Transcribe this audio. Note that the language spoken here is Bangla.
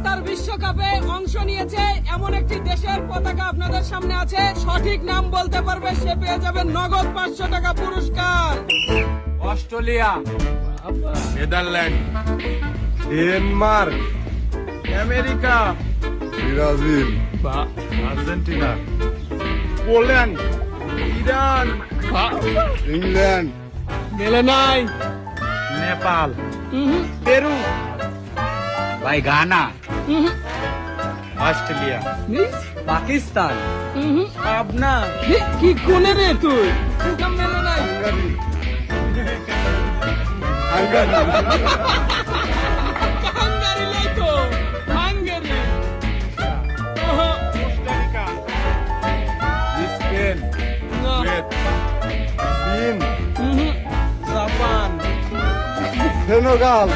কাতার বিশ্বকাপে অংশ নিয়েছে এমন একটি দেশের পতাকা আপনাদের সামনে আছে। সঠিক নাম বলতে পারবে সে পেয়ে যাবে নগদ 500 টাকা পুরস্কার। Australia, Netherland, Denmark, America, Brazil, Argentina, Poland, Iran, England, মেলে নাই। নেপাল, পেরু, ভাই গানা, অস্ট্রেলিয়া, পাকিস্তান, পাবনা, কি কোনে রে তুই? নাম মেলে নাই। হাঙ্গারি, হাঙ্গারি লাই তো, হাঙ্গারি। ওহো, কোস্টারিকা, স্পেন, না। কুয়েত, চীন, উহুম। Japan, Senegal,